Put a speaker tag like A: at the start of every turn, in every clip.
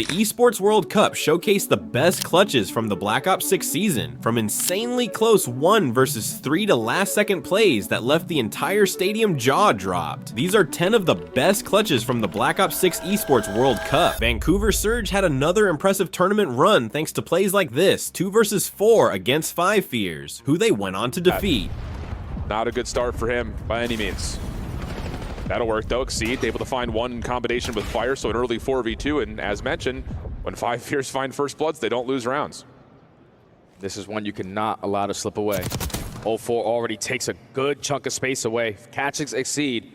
A: The Esports World Cup showcased the best clutches from the Black Ops 6 season, from insanely close 1 versus 3 to last second plays that left the entire stadium jaw dropped. These are 10 of the best clutches from the Black Ops 6 Esports World Cup. Vancouver Surge had another impressive tournament run thanks to plays like this, 2 versus 4 against 5 Fears, who they went on to defeat.
B: Not a good start for him by any means. That'll work though. Exceed able to find one in combination with Fire, so an early 4v2, and as mentioned, when 5 Fears find first bloods, they don't lose rounds.
C: This is one you cannot allow to slip away. 0-4 already takes a good chunk of space away. Catches Exceed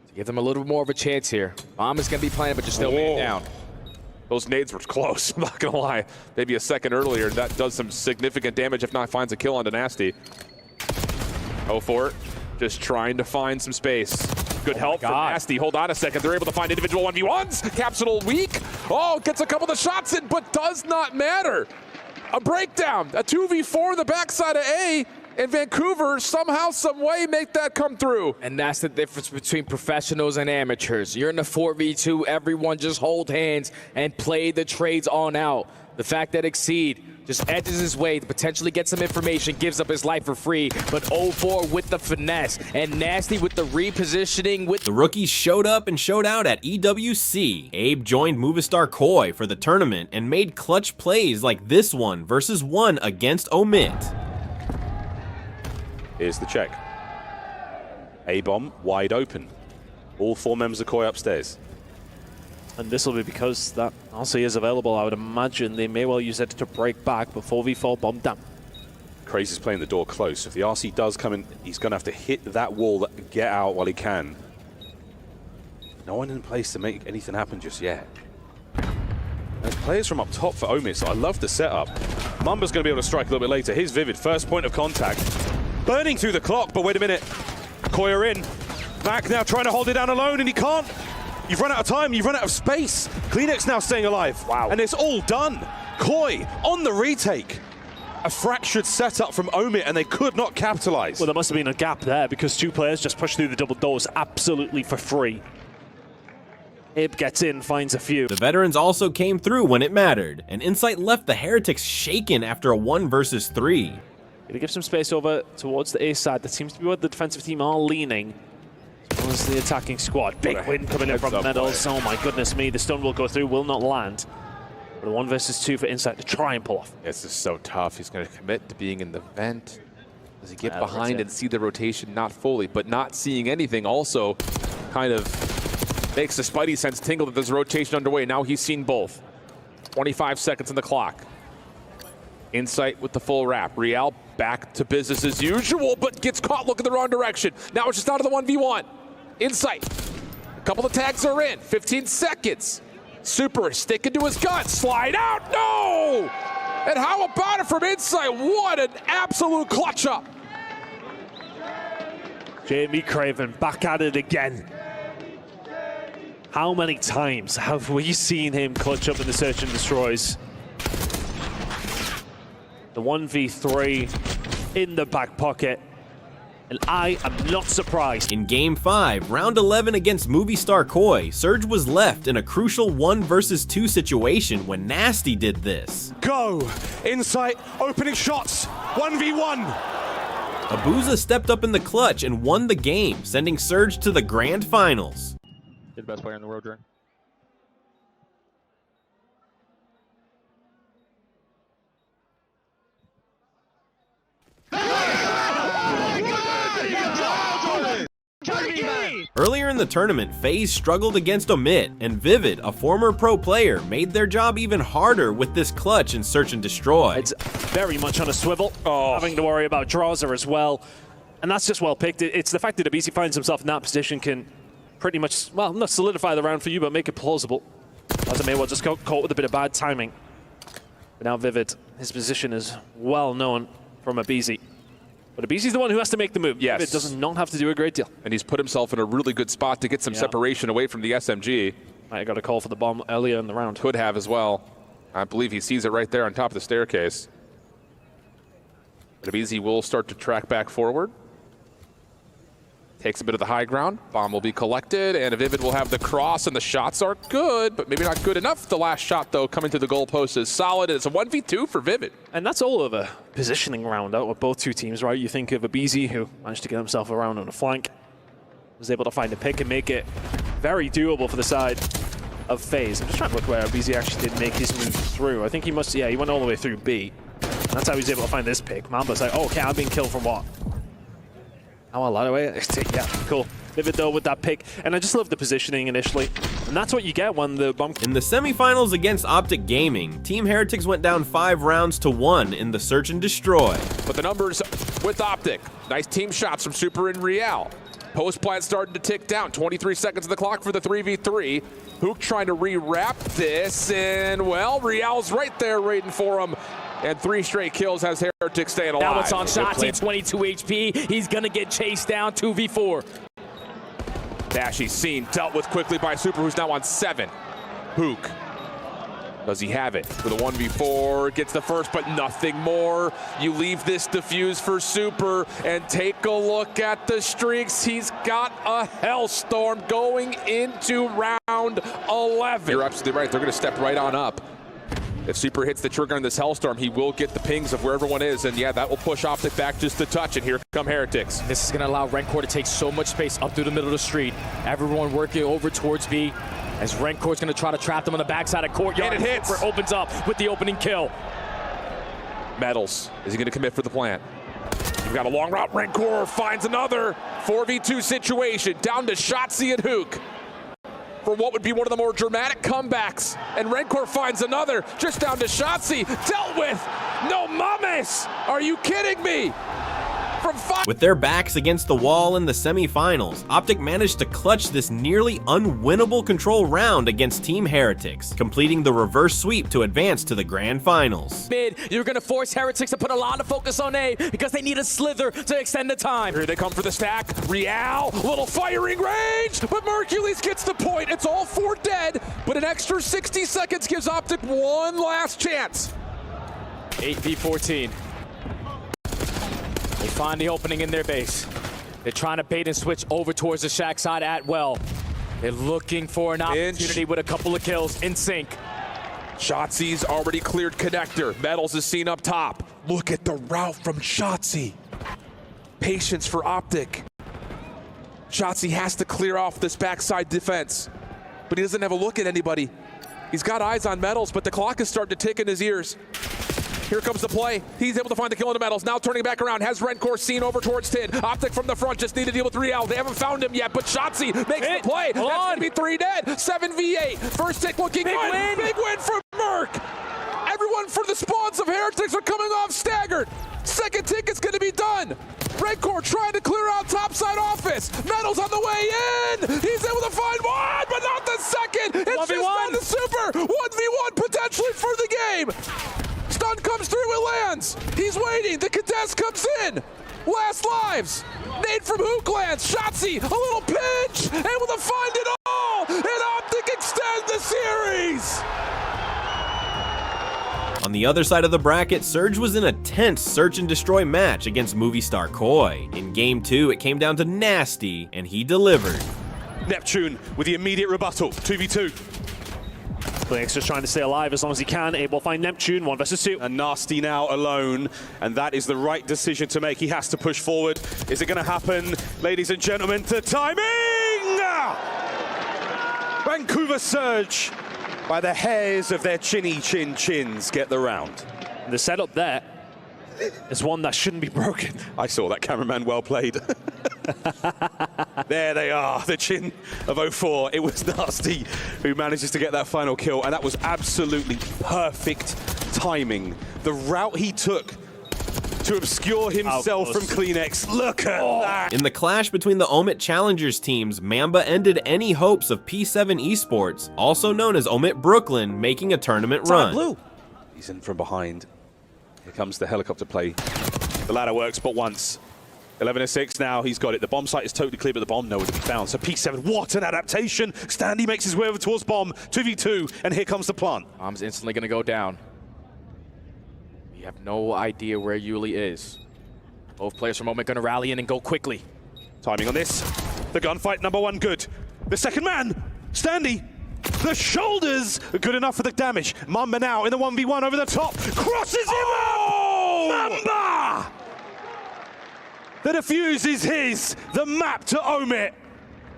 C: to give them a little more of a chance here. Bomb is going to be playing, but just still man down.
B: Those nades were close, I'm not gonna lie. Maybe a second earlier, that does some significant damage, if not finds a kill onto Nasty. 0-4, just trying to find some space. Good help from Nasty. Hold on a second. They're able to find individual 1v1s. Capsule weak. Oh, gets a couple of shots in, but does not matter. A breakdown. A 2v4 in the backside of A, and Vancouver somehow, some way make that come through.
C: And that's the difference between professionals and amateurs. You're in the 4v2. Everyone just hold hands and play the trades on out. The fact that Exceed just edges his way to potentially get some information, gives up his life for free, but 0-4 with the finesse, and Nasty with the repositioning.
A: The rookies showed up and showed out at EWC. Abe joined Movistar Koi for the tournament and made clutch plays like this one versus 1 against Omit.
D: Here's the check. A-bomb wide open. All 4 members of Koi upstairs.
E: And this will be because that RC is available. I would imagine they may well use it to break back, but 4v4 bomb down.
D: Crazy's playing the door close. If the RC does come in, he's going to have to hit that wall, get out while he can. No one in place to make anything happen just yet. There's players from up top for Omit, so I love the setup. Mumba's going to be able to strike a little bit later. Here's Vivid, first point of contact. Burning through the clock, but wait a minute. Koi are in. Mac now trying to hold it down alone, and he can't. You've run out of time, you've run out of space. Kleenex now staying alive.
E: Wow.
D: And it's all done. Koi on the retake. A fractured setup from Omit, and they could not capitalize.
E: Well, there must have been a gap there because 2 players just pushed through the double doors absolutely for free. Abe gets in, finds a few.
A: The veterans also came through when it mattered, and Insight left the Heretics shaken after a 1 versus 3.
E: Gonna give some space over towards the A side. That seems to be where the defensive team are leaning. As well as the attacking squad. Big win coming in from Medals. Oh my goodness me, the stun will go through, will not land. But a 1 versus 2 for Insight to try and pull off.
B: This is so tough. He's going to commit to being in the vent. Does he get behind and see the rotation? Not fully, but not seeing anything also kind of makes the spidey sense tingle that there's a rotation underway. Now he's seen both. 25 seconds on the clock. Insight with the full wrap. Real back to business as usual, but gets caught looking the wrong direction. Now it's just out of the 1v1. Insight. A couple of tags are in. 15 seconds. Super sticking to his gun. Slide out. No! And how about it from Insight? What an absolute clutch up.
E: Jamie Craven back at it again. How many times have we seen him clutch up in the search and destroys? The 1v3 in the back pocket. And I am not surprised.
A: In Game 5, Round 11 against Movistar Koi, Surge was left in a crucial 1 versus 2 situation when Nasty did this.
D: Go! Insight, opening shots, 1v1!
A: Abuza stepped up in the clutch and won the game, sending Surge to the grand finals.
F: You're the best player in the world, Dre.
A: Earlier in the tournament, FaZe struggled against Omit, and Vivid, a former pro player, made their job even harder with this clutch in Search and Destroy.
E: It's very much on a swivel, having to worry about Drawser as well. And that's just well picked. It's the fact that Abisi finds himself in that position can pretty much, well, not solidify the round for you, but make it plausible. As it may well just got caught with a bit of bad timing. But now Vivid, his position is well known from Abisi. But Abisi's the one who has to make the move.
B: Yes.
E: It does not have to do a great deal.
B: And he's put himself in a really good spot to get some separation away from the SMG.
E: I got a call for the bomb earlier in the round.
B: Could have as well. I believe he sees it right there on top of the staircase. But Abisi will start to track back forward. Takes a bit of the high ground. Bomb will be collected, and Vivid will have the cross, and the shots are good, but maybe not good enough. The last shot, though, coming to the goalpost is solid. It's a 1v2 for Vivid.
E: And that's all of a positioning round out with both two teams, right? You think of Abizi, who managed to get himself around on the flank, was able to find a pick and make it very doable for the side of FaZe. I'm just trying to look where Abizi actually did make his move through. I think he must, yeah, he went all the way through B. And that's how he was able to find this pick. Mamba's like, oh, okay, I'm being killed from what? Oh, a lot of way. Yeah, cool. Vivid though with that pick, and I just love the positioning initially, and that's what you get when the bomb.
A: In the semifinals against OpTic Gaming, Team Heretics went down 5 rounds to 1 in the search and destroy.
B: But the numbers with OpTic. Nice team shots from Super and Real. Post plant starting to tick down. 23 seconds of the clock for the 3v3. Hook trying to re-wrap this, and well, Real's right there waiting for him. And 3 straight kills has Heretics staying alive.
C: Now it's on Shotzi, 22 HP. He's gonna get chased down, 2v4.
B: Dashy's seen, dealt with quickly by Super, who's now on 7. Hook. Does he have it? For the 1v4, gets the first, but nothing more. You leave this defuse for Super, and take a look at the streaks. He's got a hellstorm going into round 11. You're absolutely right. They're going to step right on up. If Super hits the trigger on this hellstorm, he will get the pings of where everyone is, and yeah, that will push OpTic back just a touch, and here come Heretics.
C: This is going to allow Rencore to take so much space up through the middle of the street. Everyone working over towards B, as Rencore's going to try to trap them on the backside of courtyard.
B: And it hits.
C: Super opens up with the opening kill.
B: Metals, is he going to commit for the plant? You've got a long route. Rencore finds another 4v2 situation, down to Shotzi and Hook for what would be one of the more dramatic comebacks. And Rencore finds another, just down to Shotzi, dealt with. No mames! Are you kidding me? From 5.
A: With their backs against the wall in the semifinals, OpTic managed to clutch this nearly unwinnable control round against Team Heretics, completing the reverse sweep to advance to the grand finals.
C: Mid, you're going to force Heretics to put a lot of focus on A because they need a slither to extend the time.
B: Here they come for the stack. Real, little firing range, but Mercules gets the point. It's all 4 dead, but an extra 60 seconds gives OpTic one last chance.
C: 8v14. They find the opening in their base. They're trying to bait and switch over towards the shack side at well. They're looking for an opportunity with a couple of kills in sync.
B: Shotzi's already cleared connector. Metals is seen up top. Look at the route from Shotzi. Patience for OpTic. Shotzi has to clear off this backside defense, but he doesn't have a look at anybody. He's got eyes on Metals, but the clock is starting to tick in his ears. Here comes the play. He's able to find the kill into Metals. Now turning back around, has Rencore seen over towards Tid. OpTic from the front, just need to deal with Real. They haven't found him yet, but Shotzi makes the play. That's going to be 3 dead. 7v8. First tick looking good. Big win for Merc. Everyone for the spawns of Heretics are coming off staggered. Second tick is going to be done. Rencore trying to clear out topside office. Metals on the way in. He's able to find one, but not the second. It's 1v1. Just down to Super. 1v1 potentially for the game. Stun comes through, it lands. He's waiting, the contest comes in. Last lives. Nade from Hook lands. Shotzi, a little pinch, able to find it all. And OpTic extend the series.
A: On the other side of the bracket, Surge was in a tense search and destroy match against movie star Koi. In game 2, it came down to Nasty, and he delivered.
D: Neptune with the immediate rebuttal, 2v2.
E: Blake's just trying to stay alive as long as he can. Able to find Neptune, 1 versus 2.
D: And Nasty now alone, and that is the right decision to make. He has to push forward. Is it going to happen? Ladies and gentlemen, the timing! Vancouver Surge, by the hairs of their chinny chins, get the round.
E: The setup there is one that shouldn't be broken.
D: I saw that, cameraman, well played. There they are, the chin of 04. It was Nasty who manages to get that final kill, and that was absolutely perfect timing. The route he took to obscure himself from Kleenex. Look at that.
A: In the clash between the Omit Challengers teams, Mamba ended any hopes of P7 Esports, also known as Omit Brooklyn, making a tournament run.
E: Blue.
D: He's in from behind. Here comes the helicopter play. The ladder works but once. 11-6 now, he's got it. The bomb site is totally clear, but the bomb nowhere to be found. So P7, what an adaptation. Standy makes his way over towards bomb. 2v2, and here comes the plant.
C: Bomb's instantly going to go down. We have no idea where Yuli is. Both players from Omit going to rally in and go quickly
D: Timing on this. The gunfight, number one, good. The second man, Standy. The shoulders, good enough for the damage. Mamba now in the 1v1 over the top. Crosses him up! Mamba! The defuse is his. The map to Omit.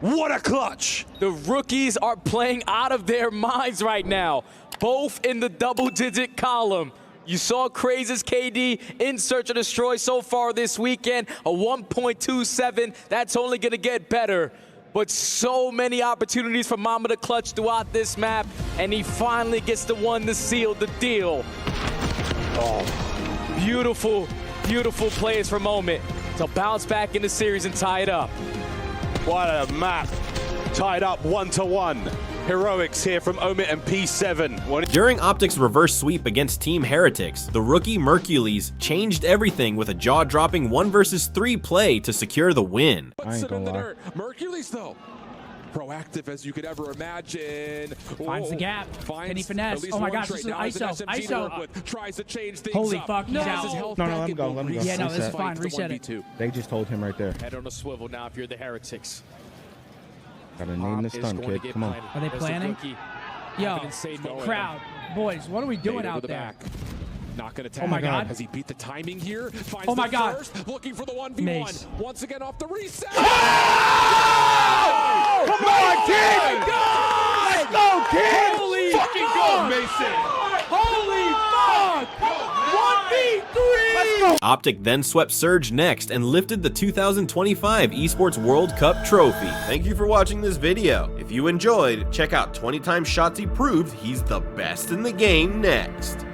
D: What a clutch.
C: The rookies are playing out of their minds right now, both in the double-digit column. You saw Craze's KD in Search and Destroy so far this weekend, a 1.27. That's only going to get better. But so many opportunities for Mamba to clutch throughout this map, and he finally gets the one to seal the deal. Oh, beautiful, beautiful plays from Omit to bounce back in the series and tie it up.
D: What a map. Tied up 1-1. Heroics here from Omit and P7.
A: During OpTic's reverse sweep against Team Heretics, the rookie Mercules changed everything with a jaw-dropping 1 versus 3 play to secure the win.
F: I ain't gonna lie. Mercules, though, proactive as you could ever imagine.
G: Finds the gap. Can he finesse? Oh my gosh, this is an ISO. ISO.
F: Tries to change things.
G: Holy fuck, he's out.
H: No, let him go. Let him go.
G: Yeah, no, this is
H: Reset.
G: fine. Reset it.
H: They just told him right there.
C: Head on a swivel now if you're the Heretics.
H: Gotta name the stun, kid. Come on.
G: Are they planning? Yo, crowd. Boys, what are we doing out there?
F: Not gonna tap.
G: Oh my god.
F: Has he beat the timing here? Finds
G: Oh my
F: the
G: god.
F: First, looking for the 1v1.
G: Mace.
F: Once again off the reset.
D: Come on, kid!
G: Let's go, kid! Holy
F: Fucking go, Mason!
G: Holy fuck! 1v3! Let's go!
A: OpTic then swept Surge next and lifted the 2025 Esports World Cup trophy. Thank you for watching this video. If you enjoyed, check out 20 times shots he proved he's the best in the game next.